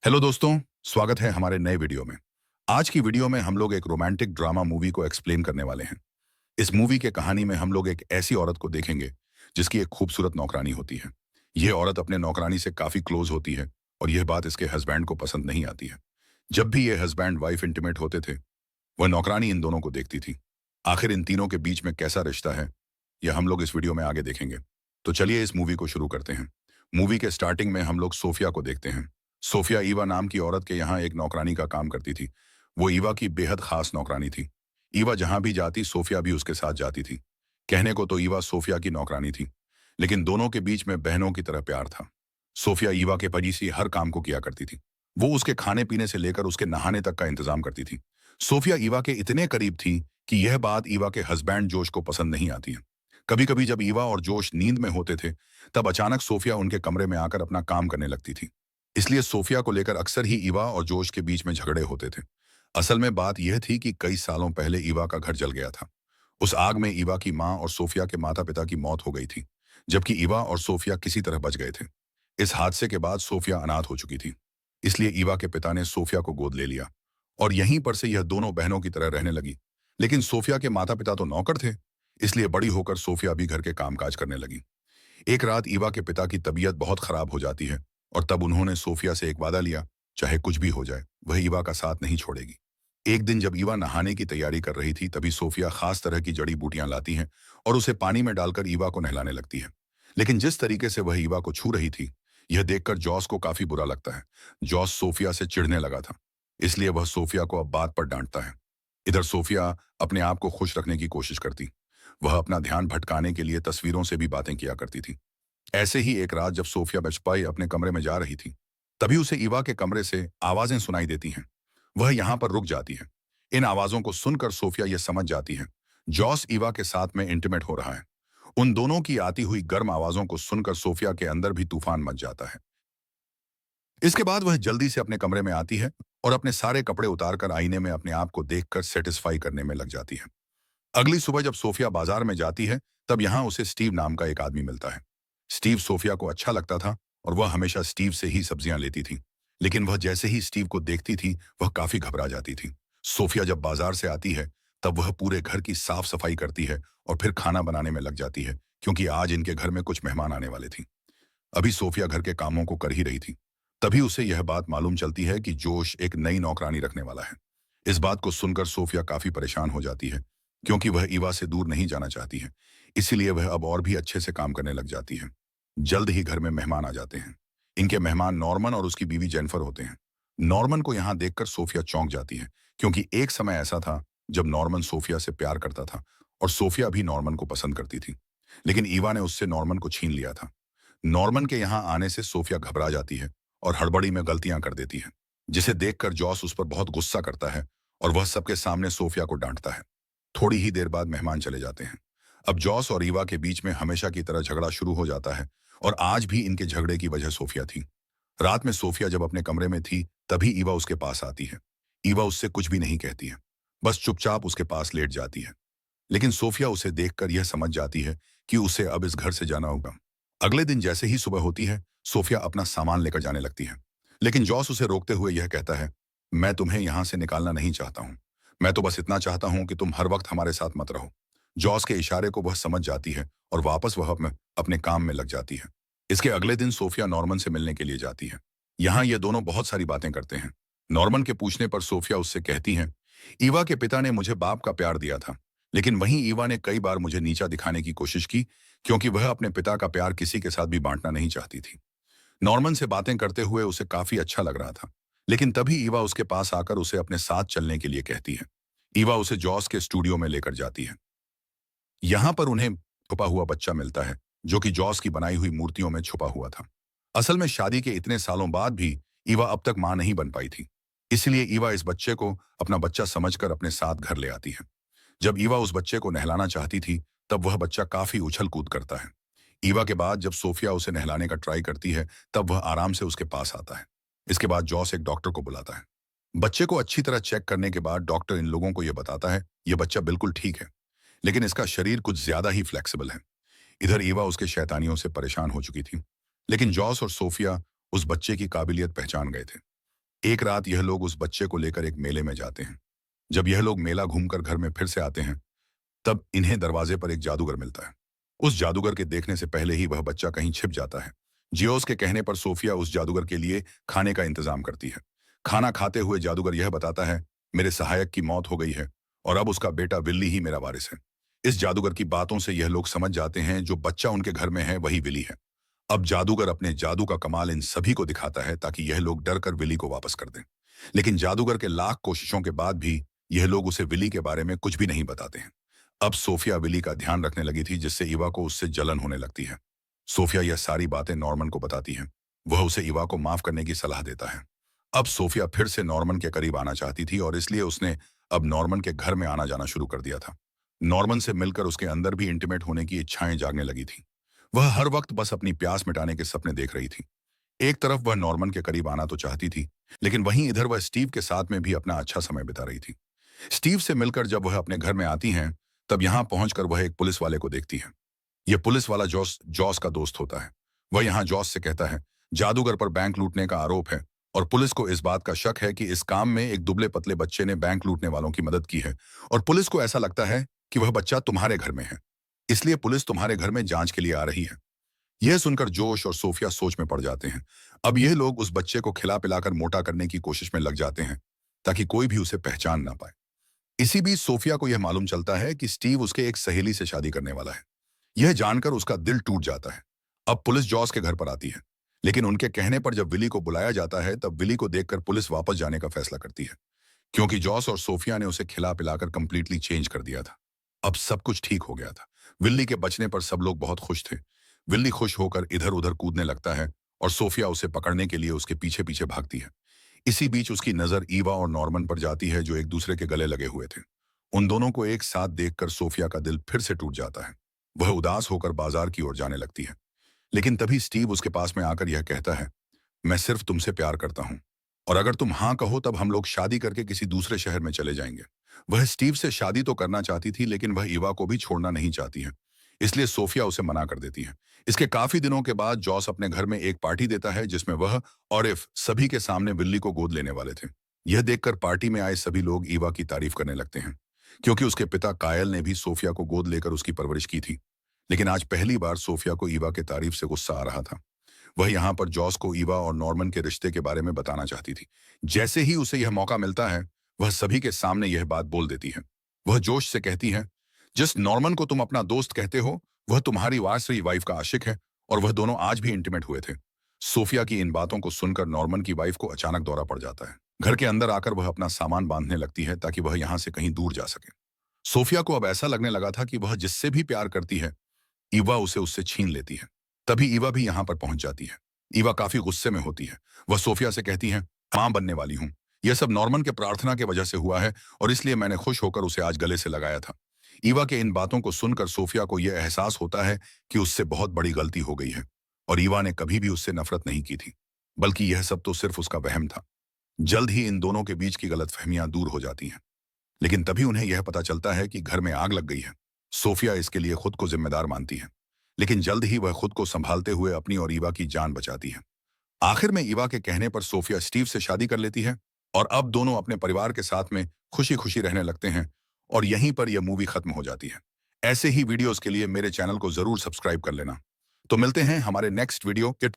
Hello दोस्तों, स्वागत है हमारे नए वीडियो में। आज की वीडियो में हम लोग एक रोमांटिक ड्रामा मूवी को एक्सप्लेन करने वाले हैं। इस मूवी के कहानी में हम लोग एक ऐसी औरत को देखेंगे जिसकी एक खूबसूरत नौकरानी होती है। यह औरत अपने नौकरानी से काफी क्लोज होती है और यह बात इसके हस्बैंड को पसंद नहीं आती है। जब भी ये हस्बैंड वाइफ इंटीमेट होते थे, वह नौकरानी इन दोनों को देखती थी। आखिर इन तीनों के बीच में कैसा रिश्ता है, यह हम लोग इस वीडियो में आगे देखेंगे। तो चलिए इस मूवी को शुरू करते हैं। मूवी के स्टार्टिंग में हम लोग सोफिया को देखते हैं। सोफिया ईवा नाम की औरत के यहाँ एक नौकरानी का काम करती थी। वो ईवा की बेहद खास नौकरानी थी। ईवा जहां भी जाती, सोफिया भी उसके साथ जाती थी। कहने को तो ईवा सोफिया की नौकरानी थी, लेकिन दोनों के बीच में बहनों की तरह प्यार था। सोफिया ईवा के पजीसी हर काम को किया करती थी। वो उसके खाने पीने से लेकर उसके नहाने तक का इंतजाम करती थी। सोफिया ईवा के इतने करीब थी कि यह बात ईवा के हस्बैंड जोश को पसंद नहीं आती है। कभी कभी जब ईवा और जोश नींद में होते थे, तब अचानक सोफिया उनके कमरे में आकर अपना काम करने लगती थी। इसलिए सोफिया को लेकर अक्सर ही ईवा और जोश के बीच में झगड़े होते थे। असल में बात यह थी कि कई सालों पहले ईवा का घर जल गया था। उस आग में ईवा की मां और सोफिया के माता पिता की मौत हो गई थी, जबकि ईवा और सोफिया किसी तरह बच गए थे। इस हादसे के बाद सोफिया अनाथ हो चुकी थी। इसलिए ईवा के पिता ने सोफिया को गोद ले लिया और यहीं पर से यह दोनों बहनों की तरह रहने लगी। लेकिन सोफिया के माता पिता तो नौकर थे, इसलिए बड़ी होकर सोफिया भी घर के कामकाज करने लगी। एक रात ईवा के पिता की तबीयत बहुत खराब हो जाती है और तब उन्होंने सोफिया से एक वादा लिया, चाहे कुछ भी हो जाए, वह ईवा का साथ नहीं छोड़ेगी। एक दिन जब ईवा नहाने की तैयारी कर रही थी, तभी सोफिया खास तरह की जड़ी बूटियां लाती हैं और उसे पानी में डालकर ईवा को नहलाने लगती है। लेकिन जिस तरीके से वह ईवा को छू रही थी, यह देखकर जॉस को काफी बुरा लगता है। जॉस सोफिया से चिढ़ने लगा था, इसलिए वह सोफिया को अब बात पर डांटता है। इधर सोफिया अपने आप को खुश रखने की कोशिश करती। वह अपना ध्यान भटकाने के लिए तस्वीरों से भी बातें किया करती थी। ऐसे ही एक रात जब सोफिया बचपाई अपने कमरे में जा रही थी, तभी उसे ईवा के कमरे से आवाजें सुनाई देती हैं। वह यहाँ पर रुक जाती है। इन आवाजों को सुनकर सोफिया यह समझ जाती है, जॉस ईवा के साथ में इंटीमेट हो रहा है। उन दोनों की आती हुई गर्म आवाजों को सुनकर सोफिया के अंदर भी तूफान मच जाता है। इसके बाद वह जल्दी से अपने कमरे में आती है और अपने सारे कपड़े उतारकर आईने में अपने आप को देखकर सेटिस्फाई करने में लग जाती है। अगली सुबह जब सोफिया बाजार में जाती है, तब यहां उसे स्टीव नाम का एक आदमी मिलता है। स्टीव सोफिया को अच्छा लगता था और वह हमेशा स्टीव से ही सब्जियां लेती थी। लेकिन वह जैसे ही स्टीव को देखती थी, वह काफी घबरा जाती थी। सोफिया जब बाजार से आती है, तब वह पूरे घर की साफ सफाई करती है और फिर खाना बनाने में लग जाती है, क्योंकि आज इनके घर में कुछ मेहमान आने वाले थी। अभी सोफिया घर के कामों को कर ही रही थी, तभी उसे यह बात मालूम चलती है कि जोश एक नई नौकरानी रखने वाला है। इस बात को सुनकर सोफिया काफी परेशान हो जाती है, क्योंकि वह ईवा से दूर नहीं जाना चाहती है। इसीलिए वह अब और भी अच्छे से काम करने लग जाती है। जल्द ही घर में मेहमान आ जाते हैं। इनके मेहमान नॉर्मन और उसकी बीवी जेनिफर होते हैं। नॉर्मन को यहाँ देखकर सोफिया चौंक जाती है, क्योंकि एक समय ऐसा था जब नॉर्मन सोफिया से प्यार करता था और सोफिया भी नॉर्मन को पसंद करती थी। लेकिन ईवा ने उससे नॉर्मन को छीन लिया था। नॉर्मन के यहाँ आने से सोफिया घबरा जाती है और हड़बड़ी में गलतियां कर देती है, जिसे देखकर जॉस उस पर बहुत गुस्सा करता है और वह सबके सामने सोफिया को डांटता है। थोड़ी ही देर बाद मेहमान चले जाते हैं। अब जॉस और ईवा के बीच में हमेशा की तरह झगड़ा शुरू हो जाता है और आज भी इनके झगड़े की वजह सोफिया थी। रात में सोफिया जब अपने कमरे में थी, तभी ईवा उसके पास आती है। ईवा उससे कुछ भी नहीं कहती है, बस चुपचाप उसके पास लेट जाती है। लेकिन सोफिया उसे देखकर यह समझ जाती है कि उसे अब इस घर से जाना होगा। अगले दिन जैसे ही सुबह होती है, सोफिया अपना सामान लेकर जाने लगती है। लेकिन जॉस उसे रोकते हुए यह कहता है, मैं तुम्हें यहां से निकालना नहीं चाहता हूं। मैं तो बस इतना चाहता हूं कि तुम हर वक्त हमारे साथ मत रहो। जॉस के इशारे को वह समझ जाती है और वापस वह अपने काम में लग जाती है। इसके अगले दिन सोफिया नॉर्मन से मिलने के लिए जाती है। यहाँ ये दोनों बहुत सारी बातें करते हैं। नॉर्मन के पूछने पर सोफिया उससे कहती है, ईवा के पिता ने मुझे बाप का प्यार दिया था, लेकिन वहीं ईवा ने कई बार मुझे नीचा दिखाने की कोशिश की, क्योंकि वह अपने पिता का प्यार किसी के साथ भी बांटना नहीं चाहती थी। नॉर्मन से बातें करते हुए उसे काफी अच्छा लग रहा था, लेकिन तभी ईवा उसके पास आकर उसे अपने साथ चलने के लिए कहती है। ईवा उसे जॉस के स्टूडियो में लेकर जाती है। यहाँ पर उन्हें छुपा हुआ बच्चा मिलता है, जो कि जॉस की बनाई हुई मूर्तियों में छुपा हुआ था। असल में शादी के इतने सालों बाद भी ईवा अब तक मां नहीं बन पाई थी। इसलिए ईवा इस बच्चे को अपना बच्चा समझकर अपने साथ घर ले आती है। जब ईवा उस बच्चे को नहलाना चाहती थी, तब वह बच्चा काफी उछल कूद करता है। ईवा के बाद जब सोफिया उसे नहलाने का ट्राई करती है, तब वह आराम से उसके पास आता है। इसके बाद जॉस एक डॉक्टर को बुलाता है। बच्चे को अच्छी तरह चेक करने के बाद डॉक्टर इन लोगों को यह बताता है, यह बच्चा बिल्कुल ठीक है, लेकिन इसका शरीर कुछ ज्यादा ही फ्लेक्सिबल है। इधर ईवा उसके शैतानियों से परेशान हो चुकी थी, लेकिन जॉस और सोफिया उस बच्चे की काबिलियत पहचान गए थे। एक रात यह लोग उस बच्चे को लेकर एक मेले में जाते हैं। जब यह लोग मेला घूमकर घर में फिर से आते हैं, तब इन्हें दरवाजे पर एक जादूगर मिलता है। उस जादूगर के देखने से पहले ही वह बच्चा कहीं छिप जाता है। जियोस के कहने पर सोफिया उस जादूगर के लिए खाने का इंतजाम करती है। खाना खाते हुए जादूगर यह बताता है, मेरे सहायक की मौत हो गई है और अब उसका बेटा विल्ली ही मेरा वारिस है। इस जादूगर की बातों से यह लोग समझ जाते हैं जो बच्चा उनके घर में है वही विली है। अब जादूगर अपने जादू का कमाल इन सभी को दिखाता है ताकि यह लोग डर कर विली को वापस कर दें। लेकिन जादूगर के लाख कोशिशों के बाद भी यह लोग उसे विली के बारे में कुछ भी नहीं बताते हैं। अब सोफिया विली का ध्यान रखने लगी थी जिससे इवा को उससे जलन होने लगती है। सोफिया यह सारी बातें नॉर्मन को बताती है। वह उसे इवा को माफ करने की सलाह देता है। अब सोफिया फिर से नॉर्मन के करीब आना चाहती थी और इसलिए उसने अब नॉर्मन के घर में आना जाना शुरू कर दिया था। नॉर्मन से मिलकर उसके अंदर भी इंटीमेट होने की इच्छाएं जागने लगी थी। वह हर वक्त बस अपनी प्यास मिटाने के सपने देख रही थी। एक तरफ वह नॉर्मन के करीब आना तो चाहती थी, लेकिन वहीं इधर वह स्टीव के साथ में भी अपना अच्छा समय बिता रही थी। स्टीव से मिलकर जब वह अपने घर में आती हैं, तब यहां पहुंचकर वह एक पुलिस वाले को देखती है। यह पुलिस वाला जॉस जॉस का दोस्त होता है। वह यहां जॉस से कहता है, जादूगर पर बैंक लूटने का आरोप है और पुलिस को इस बात का शक है कि इस काम में एक दुबले पतले बच्चे ने बैंक लूटने वालों की मदद की है और पुलिस को ऐसा लगता है कि वह बच्चा तुम्हारे घर में है, इसलिए पुलिस तुम्हारे घर में जांच के लिए आ रही है। यह सुनकर जोश और सोफिया सोच में पड़ जाते हैं। अब यह लोग उस बच्चे को खिला पिलाकर मोटा करने की कोशिश में लग जाते हैं ताकि कोई भी उसे पहचान ना पाए। इसी बीच सोफिया को यह मालूम चलता है कि स्टीव उसके एक सहेली से शादी करने वाला है। यह जानकर उसका दिल टूट जाता है। अब पुलिस जॉस के घर पर आती है, लेकिन उनके कहने पर जब विली को बुलाया जाता है तब विली को देखकर पुलिस वापस जाने का फैसला करती है, क्योंकि जॉस और सोफिया ने उसे खिला पिलाकर कंप्लीटली चेंज कर दिया था। अब सब कुछ ठीक हो गया था। विल्ली के बचने पर सब लोग बहुत खुश थे। विल्ली खुश होकर इधर उधर कूदने लगता है और सोफिया उसे पकड़ने के लिए उसके पीछे पीछे भागती है। इसी बीच उसकी नजर ईवा और नॉर्मन पर जाती है जो एक दूसरे के गले लगे हुए थे। उन दोनों को एक साथ देखकर सोफिया का दिल फिर से टूट जाता है। वह उदास होकर बाजार की ओर जाने लगती है, लेकिन तभी स्टीव उसके पास में आकर यह कहता है, मैं सिर्फ तुमसे प्यार करता हूं और अगर तुम हाँ कहो तब हम लोग शादी करके किसी दूसरे शहर में चले जाएंगे। वह स्टीव से शादी तो करना चाहती थी, लेकिन वह ईवा को भी छोड़ना नहीं चाहती है, इसलिए सोफिया उसे मना कर देती है। इसके काफी दिनों के बाद जॉस अपने घर में एक पार्टी देता है जिसमें वह और इफ सभी के सामने विल्ली को गोद लेने वाले थे। यह देखकर पार्टी में आए सभी लोग ईवा की तारीफ करने लगते हैं, क्योंकि उसके पिता कायल ने भी सोफिया को गोद लेकर उसकी परवरिश की थी। लेकिन आज पहली बार सोफिया को ईवा के तारीफ से गुस्सा आ रहा था। वह यहाँ पर जॉस को ईवा और नॉर्मन के रिश्ते के बारे में बताना चाहती थी। जैसे ही उसे यह मौका मिलता है, वह सभी के सामने यह बात बोल देती है। वह जोश से कहती है, जिस नॉर्मन को तुम अपना दोस्त कहते हो, वह तुम्हारी वारसरी वाइफ का आशिक है और वह दोनों आज भी इंटीमेट हुए थे। सोफिया की इन बातों को सुनकर नॉर्मन की वाइफ को अचानक दौरा पड़ जाता है। घर के अंदर आकर वह अपना सामान बांधने लगती है ताकि वह यहाँ से कहीं दूर जा सके। सोफिया को अब ऐसा लगने लगा था कि वह जिससे भी प्यार करती है, ईवा उसे उससे छीन लेती है। तभी ईवा भी यहाँ पर पहुंच जाती है। ईवा काफी गुस्से में होती है। वह सोफिया से कहती है, मां बनने वाली हूं। यह सब नॉर्मन के प्रार्थना की वजह से हुआ है और इसलिए मैंने खुश होकर उसे आज गले से लगाया था। ईवा के इन बातों को सुनकर सोफिया को यह एहसास होता है कि उससे बहुत बड़ी गलती हो गई है और ईवा ने कभी भी उससे नफरत नहीं की थी, बल्कि यह सब तो सिर्फ उसका वहम था। जल्द ही इन दोनों के बीच की गलतफहमियां दूर हो जाती हैं, लेकिन तभी उन्हें यह पता चलता है कि घर में आग लग गई है। सोफिया इसके लिए खुद को जिम्मेदार मानती है, लेकिन जल्द ही वह खुद को संभालते हुए अपनी और ईवा की जान बचाती है। आखिर में ईवा के कहने पर सोफिया स्टीव से शादी कर लेती है और अब दोनों अपने परिवार के साथ में खुशी खुशी रहने लगते हैं और यहीं पर यह मूवी खत्म हो जाती है। ऐसे ही वीडियोस के लिए मेरे चैनल को जरूर सब्सक्राइब कर लेना। तो मिलते हैं हमारे नेक्स्ट वीडियो के